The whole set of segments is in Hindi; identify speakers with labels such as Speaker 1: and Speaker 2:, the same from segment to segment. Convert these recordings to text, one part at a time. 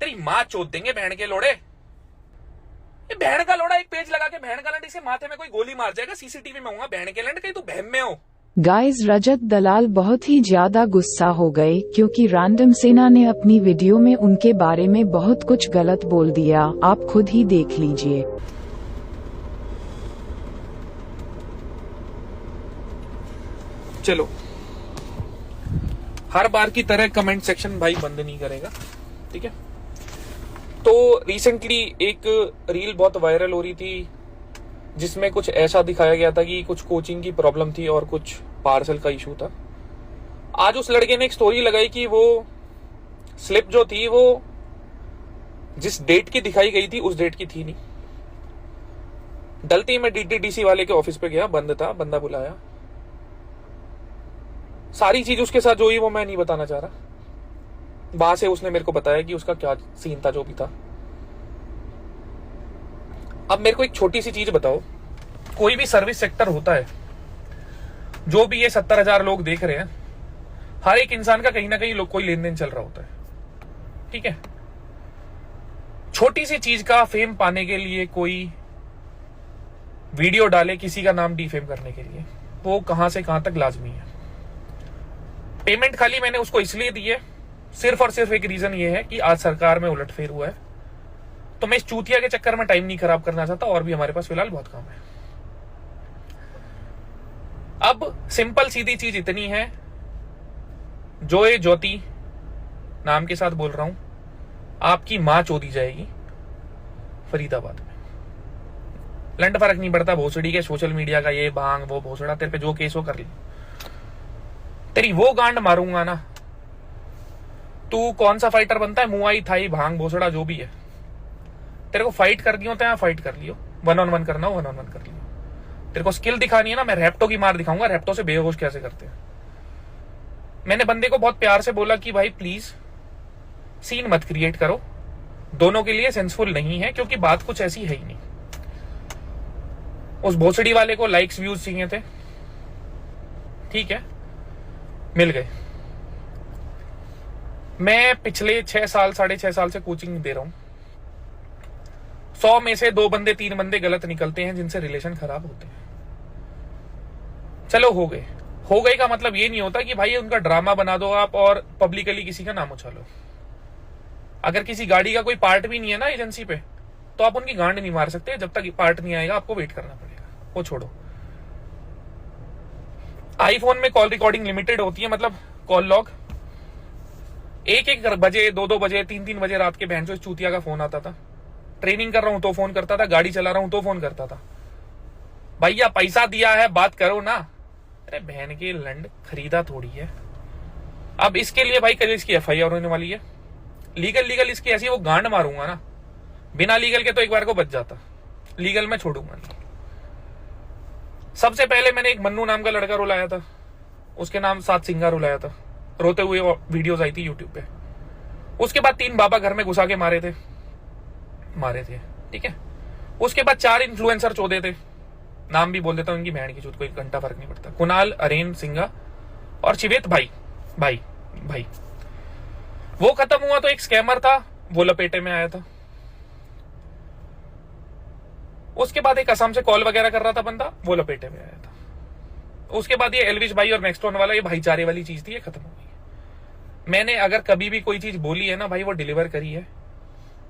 Speaker 1: तेरी माँ चोद देंगे बहन के लोड़े। ये बहन का लोड़ा एक पेज लगा के बहन का लंड, इसे माथे में कोई गोली मार जाएगा, सीसीटीवी में होगा बहन के लंड, कहीं तू बहम में हो।
Speaker 2: गाइस, रजत दलाल बहुत ही ज्यादा गुस्सा हो गए क्योंकि रैंडम सेना ने अपनी वीडियो में उनके बारे में बहुत कुछ गलत बोल दिया। आप खुद ही देख लीजिए।
Speaker 1: चलो, हर बार की तरह कमेंट सेक्शन भाई बंद नहीं करेगा, ठीक है। तो रिसेंटली एक रील बहुत वायरल हो रही थी जिसमें कुछ ऐसा दिखाया गया था कि कुछ कोचिंग की प्रॉब्लम थी और कुछ पार्सल का इशू था। आज उस लड़के ने एक स्टोरी लगाई कि वो स्लिप जो थी वो जिस डेट की दिखाई गई थी उस डेट की थी नहीं। डलती में डीटीडीसी वाले के ऑफिस पे गया, बंद था, बंदा बुलाया, सारी चीज उसके साथ जो हुई वो मैं नहीं बताना चाह रहा। वहां से उसने मेरे को बताया कि उसका क्या सीन था, जो भी था। अब मेरे को एक छोटी सी चीज बताओ, कोई भी सर्विस सेक्टर होता है, जो भी ये 70,000 लोग देख रहे हैं, हर एक इंसान का कहीं ना कहीं कोई लेन देन चल रहा होता है, ठीक है। छोटी सी चीज का फेम पाने के लिए कोई वीडियो डाले किसी का नाम डिफेम करने के लिए, वो कहां से कहां तक लाजमी है। पेमेंट खाली मैंने उसको इसलिए दी है, सिर्फ और सिर्फ एक रीजन ये है कि आज सरकार में उलटफेर हुआ है, तो मैं इस चूतिया के चक्कर में टाइम नहीं खराब करना चाहता, और भी हमारे पास फिलहाल बहुत काम है। अब सिंपल सीधी चीज इतनी है, जोए ज्योति नाम के साथ बोल रहा हूं, आपकी मां चोदी जाएगी फरीदाबाद में। लंड फर्क नहीं पड़ता भोसड़ी के, सोशल मीडिया का ये भांग वो भोसड़ा, तेरे पे जो केस हो कर ली, तेरी वो गांड मारूंगा ना। तू कौन सा फाइटर बनता है, मुआई थाई भांग भोसड़ा जो भी है, तेरे को फाइट करनी हो तो यहाँ फाइट कर लियो, 1-on-1 करना हो 1-on-1 कर लियो। तेरे को स्किल दिखानी है ना, मैं रैप्टो की मार दिखाऊंगा, रैप्टो से बेहोश कैसे करते हैं। मैंने बंदे को बहुत प्यार से बोला कि भाई प्लीज सीन मत क्रिएट करो, दोनों के लिए सेंसफुल नहीं है, क्योंकि बात कुछ ऐसी है ही नहीं। उस भोसड़ी वाले को लाइक्स व्यूज चाहिए थे, ठीक है, मिल गए। मैं पिछले 6 साल 6.5 साल से कोचिंग दे रहा हूं। 100 में से 2 बंदे 3 बंदे गलत निकलते हैं जिनसे रिलेशन खराब होते हैं। चलो हो गए का मतलब ये नहीं होता कि भाई उनका ड्रामा बना दो आप और पब्लिकली किसी का नाम उछालो। अगर किसी गाड़ी का कोई पार्ट भी नहीं है ना एजेंसी पे, तो आप उनकी गांड नहीं मार सकते। जब तक पार्ट नहीं आएगा आपको वेट करना पड़ेगा, वो छोड़ो। आईफोन में कॉल रिकॉर्डिंग लिमिटेड होती है, मतलब कॉल लॉग 1-1 बजे 2-2 बजे 3-3 बजे रात के बहन चो चूतिया का फोन आता था। ट्रेनिंग कर रहा हूं तो फोन करता था, गाड़ी चला रहा हूं तो फोन करता था, भैया पैसा दिया है बात करो ना। अरे बहन के लंड, खरीदा थोड़ी है। अब इसके लिए भाई कल इसकी एफआईआर होने वाली है। लीगल इसकी ऐसी वो गांड मारूंगा ना, बिना लीगल के तो एक बार को बच जाता, लीगल में छोड़ूंगा नहीं। सबसे पहले मैंने एक मन्नू नाम का लड़का रुलाया था, उसके नाम 7 सिंगा रुलाया था, रोते हुए वीडियोस आई थी यूट्यूब पे। उसके बाद 3 बाबा घर में घुसा के मारे थे, ठीक है। उसके बाद 4 इन्फ्लुएंसर चौदे थे, नाम भी बोल देता हूं, उनकी बहन की चूत, कोई घंटा फर्क नहीं पड़ता। कुणाल, अरेन सिंगा और शिवेत भाई। वो खत्म हुआ तो एक स्कैमर था, वो लपेटे में आया था। उसके बाद एक असम से कॉल वगैरह कर रहा था बंदा, वो लपेटे में आया था। उसके बाद ये एल्विश भाई और नेक्स्टोन वाला, ये भाईचारे वाली चीज थी, ये खत्म हो गई। मैंने अगर कभी भी कोई चीज बोली है ना भाई, वो डिलीवर करी है,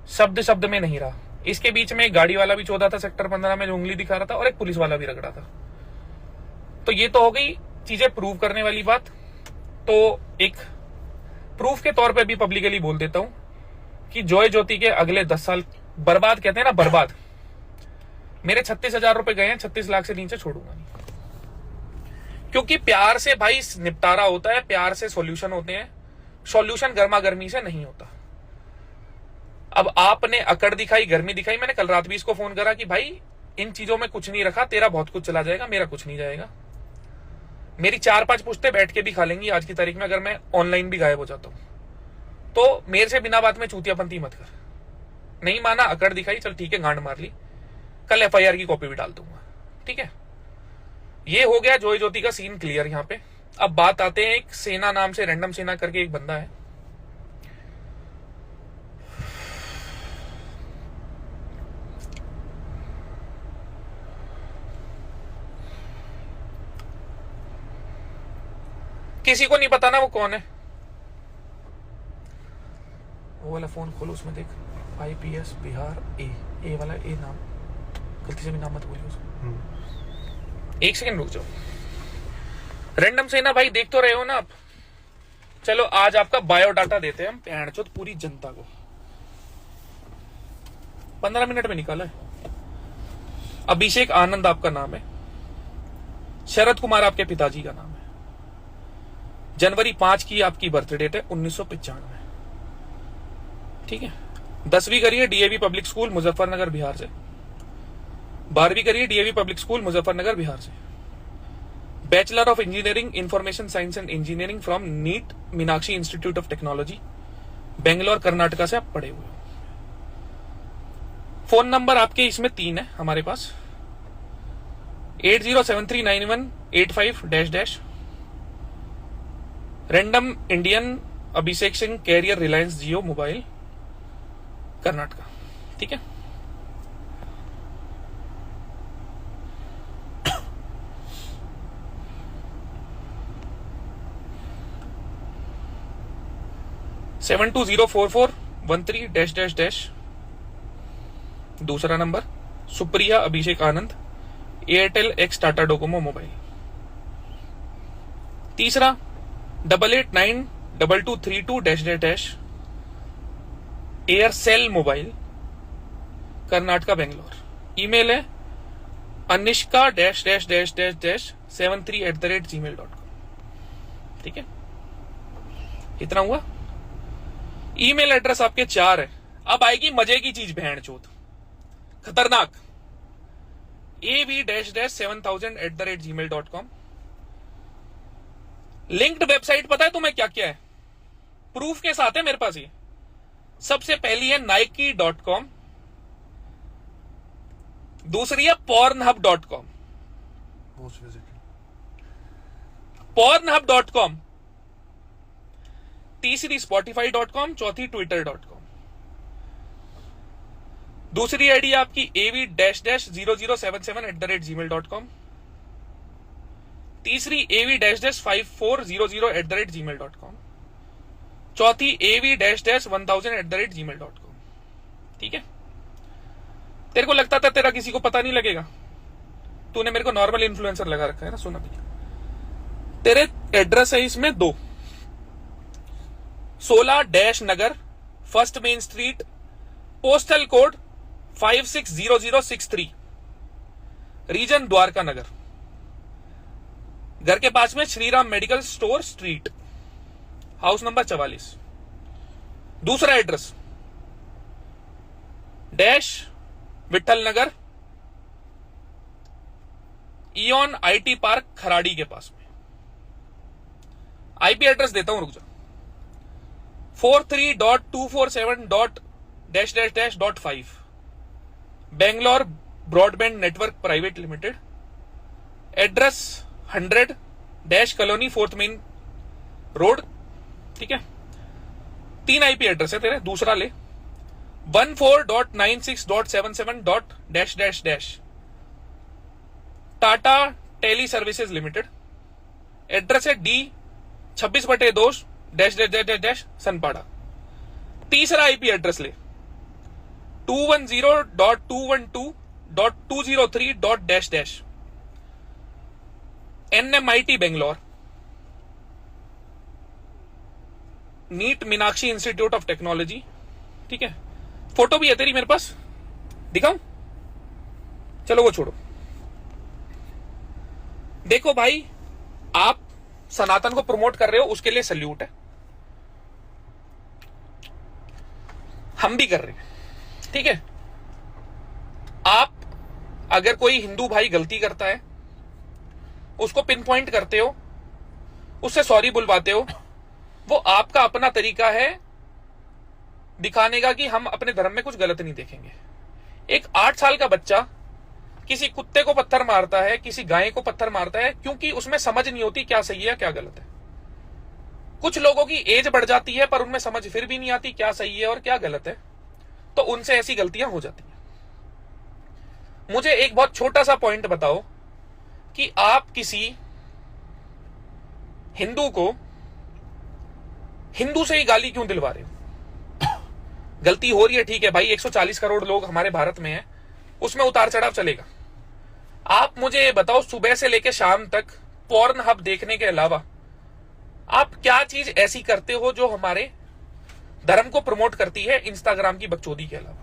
Speaker 1: शब्द में नहीं रहा। इसके बीच में एक गाड़ी वाला भी चौथा था सेक्टर 15 में, जो उंगली दिखा रहा था, और एक पुलिस वाला भी रगड़ा था। तो ये तो हो गई चीजें प्रूव करने वाली बात। तो एक प्रूफ के तौर पे भी पब्लिकली बोल देता हूं कि जोय ज्योति के अगले 10 साल बर्बाद, कहते हैं ना बर्बाद, मेरे 36,000 रुपए गए हैं, 36 लाख से नीचे छोड़ूंगा नहीं। क्योंकि प्यार से भाई निपटारा होता है, प्यार से सॉल्यूशन होते हैं, सॉल्यूशन गर्मा गर्मी से नहीं होता। अब आपने अकड़ दिखाई, गर्मी दिखाई, मैंने कल रात भी इसको फोन करा कि भाई इन चीजों में कुछ नहीं रखा, तेरा बहुत कुछ चला जाएगा, मेरा कुछ नहीं जाएगा। मेरी 4-5 पुश्ते बैठ के भी खा लेंगी आज की तारीख में, अगर मैं ऑनलाइन भी गायब हो जाता हूं। तो मेरे से बिना बात में चूतियापंती मत कर। नहीं माना, अकड़ दिखाई, चल ठीक है, गांड मार ली, कल एफआईआर की कॉपी भी डाल दूंगा, ठीक है। ये हो गया जोय ज्योति का सीन क्लियर यहां पे। अब बात आते हैं एक सेना नाम से, रैंडम सेना करके एक बंदा है, किसी को नहीं पता ना वो कौन है। वो वाला फोन खोलो, उसमें देख IPS बिहार ए वाला ए नाम, गलती से भी नाम मत बोलिए उसको। एक सेकंड रुक जाओ। रैंडम सेना भाई देख तो रहे हो ना आप। चलो आज आपका बायोडाटा देते हैं हम पैंचोद पूरी जनता को। 15 मिनट में निकाला है। अभिषेक आनंद आपका नाम है। शरद कुमार आपके पिताजी का नाम है। जनवरी 5 की आपकी बर्थ डेट है 1995। ठीक है। 10वीं करिए DAV public school Muzaffarnagar Bihar से। 12वीं करिए DAV public school Muzaffarnagar Bihar से। Bachelor of engineering information science and engineering from Nitte Meenakshi institute of technology Bangalore Karnataka से आप पढ़े हुए हो। फोन नंबर आपके इसमें 3 है हमारे पास, 80739185 random Indian Abhishek Singh carrier Reliance Jio mobile Karnataka. ठीक है। (7204413) दूसरा नंबर Supriya Abhishek Anand Airtel ex Tata Docomo mobile. तीसरा 88922322 एयरसेल मोबाइल कर्नाटका बेंगलोर। ईमेल है anishka-73@gmail.com। ठीक है। इतना हुआ। ईमेल एड्रेस आपके 4 है। अब आएगी मजे की चीज, बहन चोत खतरनाक। AV-7000@gmail.com। लिंक्ड वेबसाइट पता है तुम्हें क्या क्या है? प्रूफ के साथ है मेरे पास ये। सबसे पहली है Nike.com, दूसरी है Pornhub.com। Pornhub.com, तीसरी Spotify.com, चौथी Twitter.com। दूसरी आईडी आपकी AV-0077@gmail.com, तीसरी AV-5400@gmail.com, चौथी AV-1000@gmail.com। ठीक है। तेरे को लगता था तेरा किसी को पता नहीं लगेगा, तूने मेरे को नॉर्मल इन्फ्लुएंसर लगा रखा है ना। सुना भैया, तेरे एड्रेस है इसमें 2, 16 Nagar, first main street, postal code 560063, region Dwarka Nagar. घर के पास में Shriram medical store street, house number 44। दूसरा address dash Vithal Nagar, Eon IT park Kharadi के पास में। IP एड्रेस देता हूं, रुक जा। 43.247.-5 Bangalore broadband network private limited. Address 100 dash colony 4th main road. ठीक है। 3 IP एड्रेस है तेरे। दूसरा ले 14.96.77. Tata tele services limited. Address है D26/2 सनपाड़ा। तीसरा IP एड्रेस ले 210.212.203. NMIT Bangalore, Nitte Meenakshi institute of technology. ठीक है। फोटो भी है तेरी मेरे पास, दिखाऊं? चलो वो छोड़ो। देखो भाई, आप सनातन को प्रमोट कर रहे हो, उसके लिए सल्यूट है। हम भी कर रहे हैं। ठीक है। आप अगर कोई हिंदू भाई गलती करता है, उसको पिन पॉइंट करते हो, उससे सॉरी बुलवाते हो, वो आपका अपना तरीका है दिखाने का कि हम अपने धर्म में कुछ गलत नहीं देखेंगे। एक 8 साल का बच्चा किसी कुत्ते को पत्थर मारता है, किसी गाय को पत्थर मारता है, क्योंकि उसमें समझ नहीं होती क्या सही है क्या गलत है। कुछ लोगों की एज बढ़ जाती है पर उनमें समझ फिर भी नहीं आती क्या सही है और क्या गलत है, तो उनसे ऐसी गलतियां हो जाती हैं। मुझे एक बहुत छोटा सा पॉइंट बताओ कि आप किसी हिंदू को हिंदू से ही गाली क्यों दिलवा रहे हो? गलती हो रही है, ठीक है भाई, 140 करोड़ लोग हमारे भारत में हैं, उसमें उतार चढ़ाव चलेगा। आप मुझे ये बताओ, सुबह से लेकर शाम तक पॉर्न हब देखने के अलावा आप क्या चीज ऐसी करते हो जो हमारे धर्म को प्रमोट करती है इंस्टाग्राम की बकचोदी के अलावा?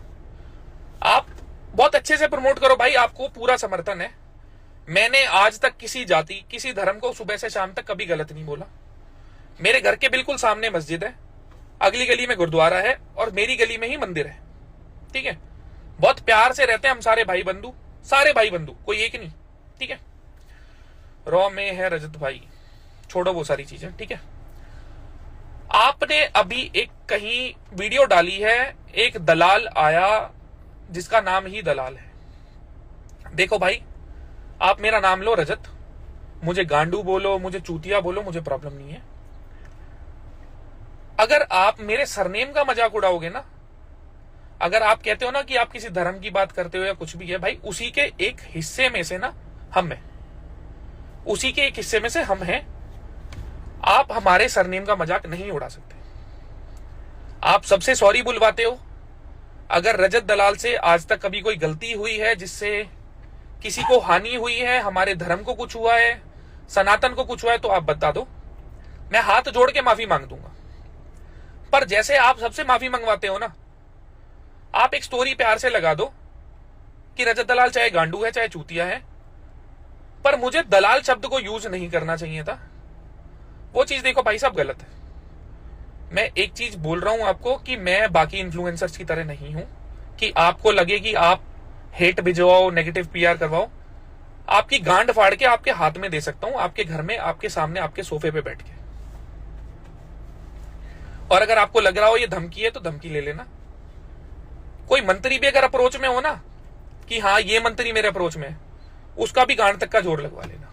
Speaker 1: आप बहुत अच्छे से प्रमोट करो भाई, आपको पूरा समर्थन है। मैंने आज तक किसी जाति, किसी धर्म को सुबह से शाम तक कभी गलत नहीं बोला। मेरे घर के बिल्कुल सामने मस्जिद है, अगली गली में गुरुद्वारा है और मेरी गली में ही मंदिर है, ठीक है। बहुत प्यार से रहते हैं हम सारे भाई बंधु, सारे भाई बंधु, कोई एक नहीं, ठीक है। रॉ में है रजत भाई, छोड़ो वो सारी चीजें, ठीक है। आपने अभी एक कहीं वीडियो डाली है, एक दलाल आया जिसका नाम ही दलाल है। देखो भाई, आप मेरा नाम लो रजत, मुझे गांडू बोलो, मुझे चूतिया बोलो, मुझे प्रॉब्लम नहीं है। अगर आप मेरे सरनेम का मजाक उड़ाओगे ना, अगर आप कहते हो ना कि आप किसी धर्म की बात करते हो या कुछ भी है, भाई उसी के एक हिस्से में से ना हम हैं, उसी के एक हिस्से में से हम हैं। आप हमारे सरनेम का मजाक नहीं उड़ा सकते। आप सबसे सॉरी बुलवाते हो। अगर रजत दलाल से आज तक कभी कोई गलती हुई है जिससे किसी को हानि हुई है, हमारे धर्म को कुछ हुआ है, सनातन को कुछ हुआ है, तो आप बता दो, मैं हाथ जोड़ के माफी मांग दूंगा। पर जैसे आप सबसे माफी मंगवाते हो ना, आप एक स्टोरी प्यार से लगा दो कि रजत दलाल चाहे गांडू है चाहे चूतिया है, पर मुझे दलाल शब्द को यूज नहीं करना चाहिए था। वो चीज देखो भाई साहब गलत है। मैं एक चीज बोल रहा हूं आपको कि मैं बाकी इन्फ्लुएंसर्स की तरह नहीं हूं कि आपको लगे कि आप हेट भिजवाओ, नेगेटिव पीआर करवाओ। आपकी गांड फाड़ के आपके हाथ में दे सकता हूं, आपके घर में, आपके सामने, आपके सोफे पे बैठ के। और अगर आपको लग रहा हो ये धमकी है तो धमकी ले लेना। कोई मंत्री भी अगर अप्रोच में हो ना कि हाँ ये मंत्री मेरे अप्रोच में है, उसका भी गांड तक का जोर लगवा लेना।